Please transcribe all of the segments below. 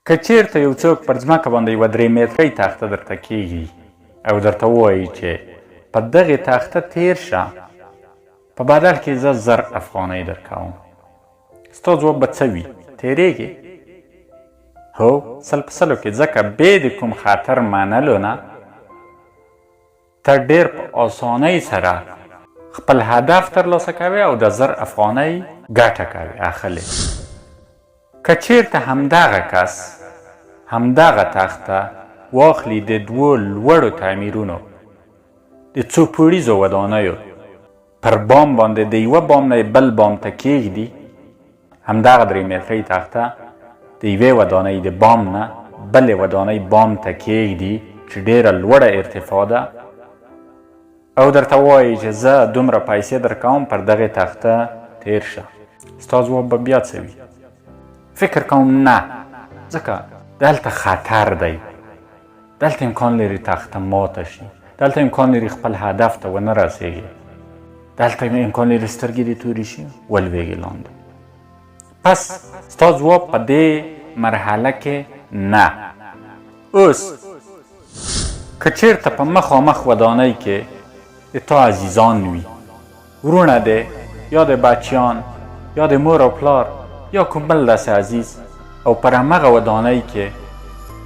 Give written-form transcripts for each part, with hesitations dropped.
که چیرته یو څوک پر ځمکه باندې یوه 3 مترۍ تخته درته کیږي او درته ووایي چې په دغې تخته تیر شه، په بدل کې زه 1000 افغانۍ درکوم، ستا ځواب به څه وي؟ تیریږي؟ هو، سل په سلو کې، ځکه بې د کوم خطر منلو نه ته ډېر په اسانۍ سره خپل هدف ترلاسه کوي او د 1000 افغانۍ ګټه کوي اخلي. که چیرته همدغه کس همدغه تخته واخلي د 2 لوړو تعمیرونو د څو پوړیزو ودانیو پر بام باندې د یوه بام نه بل بام ته کیږدي، همدغه 3 مترۍ تخته د یوې ودانۍ د بام نه بلې ودانۍ بام ته کیږدي چې ډېره لوړه ارتفاع ده او درته ووایي چې زه دومره پیسې درکوم پر دغې تخته تیر شه، ستا ځواب به بیا څه وي؟ فکر کوم نه، ځکه دلته خطر دی، دلته امکان لري تخته ماته شي، دلته امکان لري خپل هدف ته ونه رسېږي، دلته امکان لري سترګې دې تورې شي ولویږي لاندې. پس ستا ځواب په دې مرحله کې نه. اوس که چیرته په مخامخ ودانۍ کې د تا عزیزان وي، ورونه دی یا د بچیان یا د مور او پلار یا کوم بل داسې عزیز، او پر همغه ودانۍ کې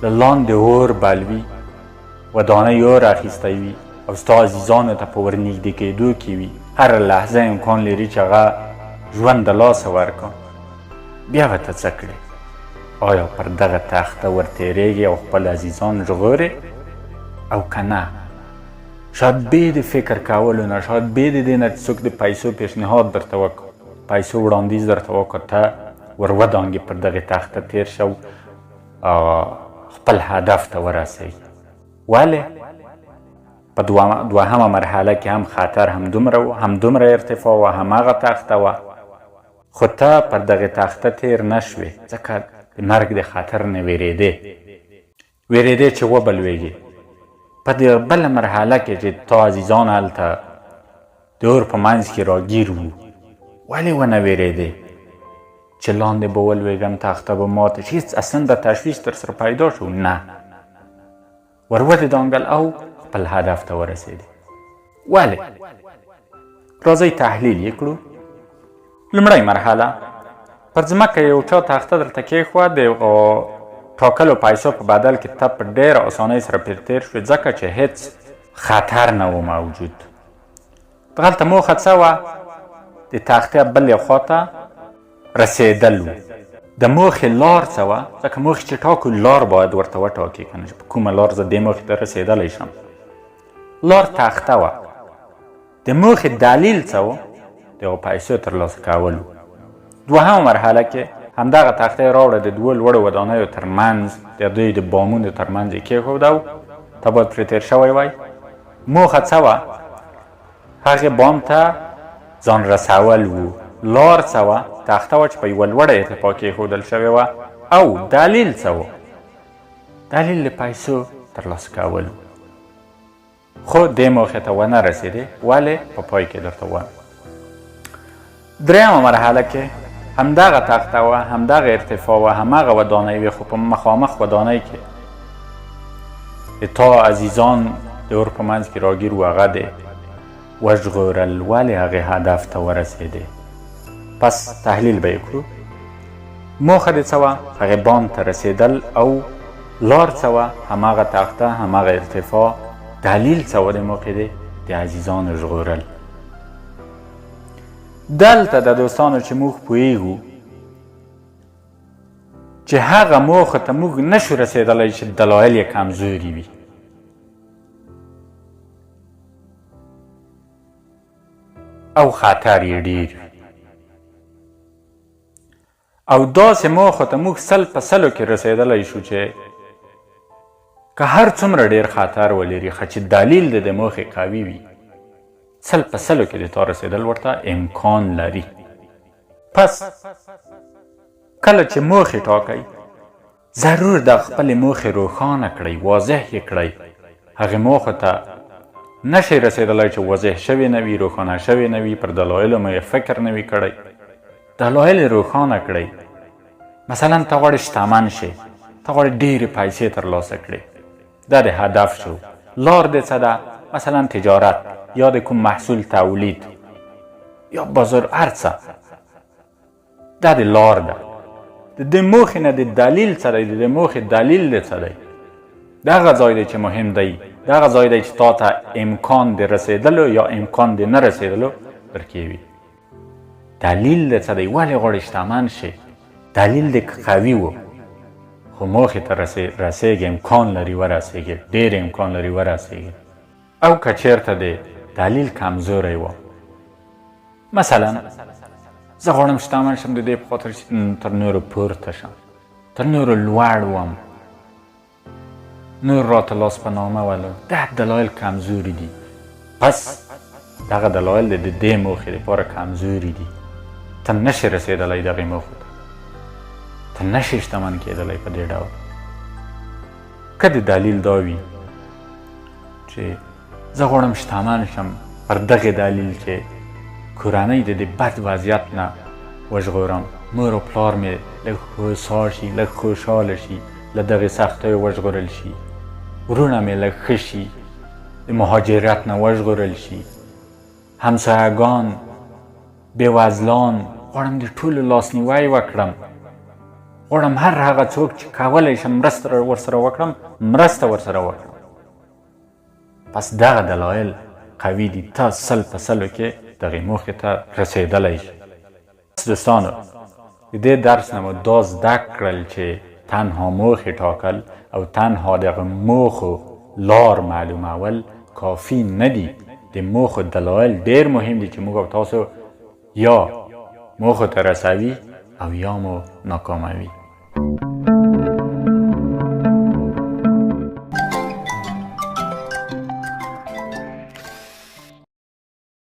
له لاندې اور بل وي، ودانۍ اور اخیستی وي او ستا عزیزانو ته په ورنږدې کېدو کې وي، هره لحظه امکان لري چې هغه ژوند د لاسه ورکړه، بیا به ته څه کړې؟ آیا پر دغه تخته ورتېرېږې او خپل عزیزان ژغورې او که نه؟ شاید بې د فکر کولو نه، شاید بې د دې نه چې څوک د پیسو پیشنهاد درته وکړو، پیسو وړاندیز درته وکړو، ته ور ودانګې پر دغې تخته تېر شه او خپل هدف ته ورسوي. ولې؟ په دوهمه مرحله کې هم خطر همدومره ارتفاع و، همهغه تخته وه، خو ته پر دغې تخته تېر نه شوې ځکه د مرګ د خطر نه وېرېدې چې وبلوېږي. په دې بله مرحله کې چې تا عزیزان هلته د اور په منځ کې راګیر وو، ولې ونه وېرېدې چې لاندې به ولوېږم، تخته به ماته شي؟ هېڅ اصلا د تشویش در سره پیدا شو؟ نه، ور ودانګل او خپل هدف ته ورسېدې. ولې؟ راځئ تحلیل یې کړو. لومړۍ مرحله، پر ځمکه یو چا تخته درته کېښوه، د ټاکلو پیسو په بدل کې ته په ډېره اسانۍ سره پرې تېر شوې ځکه چې هېڅ خطر نه و موجود. دغلته موخه څه وه؟ د تختې بلې خواته رسېدل و. د موخې لار څه وه؟ ځکه موخې چې ټاکو لار باید ورته وټاکې که نه، چې په کومه لار زه دې موخې ته رسېدلی شم. لار تخته وه. د موخې دلیل څه و؟ د هغو پیسو ترلاسه کول و. دوهمه مرحله کې همدغه تخته یې راوړه، د 2 لوړو ودانیو ترمنځ، د دوی د بامونو ترمنځ یې کېښوده او ته باید پرې تېر شوی وای. موخه څه وه؟ هغې بام ته ځان رسول و. لار څه وه؟ تخته وه چې په یوه لوړه ارتفاع کې ایښودل شوې وه. او دلیل څه و؟ دلیل د پیسو ترلاسه کول و. خو دې موخې ته ونه رسېدې. ولې؟ په پای کې درته وایم. درېیمه مرحله کې همدغه تخته وه، همدغه ارتفاع وه، همهغه ودانۍ وې، خو په مخامخ ودانۍ کې د تا عزیزان د اور په منځ کې راګیر و، هغه دې وژغورل. ولې هغې هدف ته ورسېدې؟ پس تحلیل به یې کړو. موخه دې څه وه؟ هغې بام ته رسېدل. او لار څه وه؟ همهغه تخته، همهغه ارتفاع. دلیل څه وه د موخې دې؟ د عزیزانو ژغورل. دلته د دوستانو چې موږ پوهیږو چې هغه موخه ته موږ نشو رسېدلی چې دلایل یې کمزوري وي. او خطر یې ډېر وي. او داسې موخه ته موږ 100% کې رسېدلی شو چې که هر څومره ډېر خطر ولري، خو چې دلیل د موخې قوي وي، 100% کې د تا رسېدل ورته امکان لري. پس کله چې موخې ټاکئ، ضرور د خپلې موخې روښانه کړئ، واضح یې کړئ. هغې موخو ته نشئ رسېدلی چې واضح شوې نه وي، روښانه شوې نه وي، پر دلایلو مو یې فکر نه وي کړی. دلایل یې روښانه کړئ. مثلا ته غواړې شتمن شې، ته غواړې ډېرې پیسې ترلاسه کړې، دا د هدف شو. لار د څه ده؟ مثلا تجارت یا د کوم محصول تولید یا بازار، هر څه. دا د لار ده. د موخې نه د دلیل څه دی؟ د موخې دلیل د څه دی؟ دغه ځای دی چې مهم دی. دغه ځای دی چې تا ته امکان د رسېدلو یا امکان د نه رسېدلو درکې وي. دلیل د څه دی؟ ولې غواړې شتمن شې؟ دلیل د قوي و، خو موخې ته رسېږي، امکان لري ورسېږي، ډېر امکان لري ورسېږي. او که چېرته د دلیل کمزوری و، مثلا زه غواړم شتمن شم د دې په خاطر چې تر نورو پورته شم، تر نورو لوړ وم، نور راته لاس په نامه ولو. دا دلایل کمزوري دي. پس دغه دلایل د دې موخې لپاره کمزوري دي. ته نشې رسېدلی دغې موخو ته، ته نشې شتمن کېدلی په دې ډول. که د دلیل دا وي چې زه غواړم شتمن شم پر دغې دلیل چې کورنۍ د دې بد وضعیت نه وژغورم، مور او پلار مې لږ هوسا شي، لږ خوشحاله شي، له دغې سختیو وژغورل شي، ورونه مې لږ ښه شي، د مهاجرت نه وژغورل شي، همسایهګان، بېوزلان، غواړم د ټولو لاسنیوی وکړم، غواړم هر هغه څوک چې کولی شم مرسته ورسره وکړم، مرسته ورسره وکړم. پس دغه دلایل قوي دي. ته سل په سلو کې دغې موخې ته رسېدلی شي. دوستانو، د دې درس نه مو دا زده کړل چې تنها موخې ټاکل او تنها دغه موخو لار معلومول کافي نه دي. د موخو دلایل ډېر مهم دي چې موږ او تاسو یا موخو ته رسوي او یا مو ناکاموي.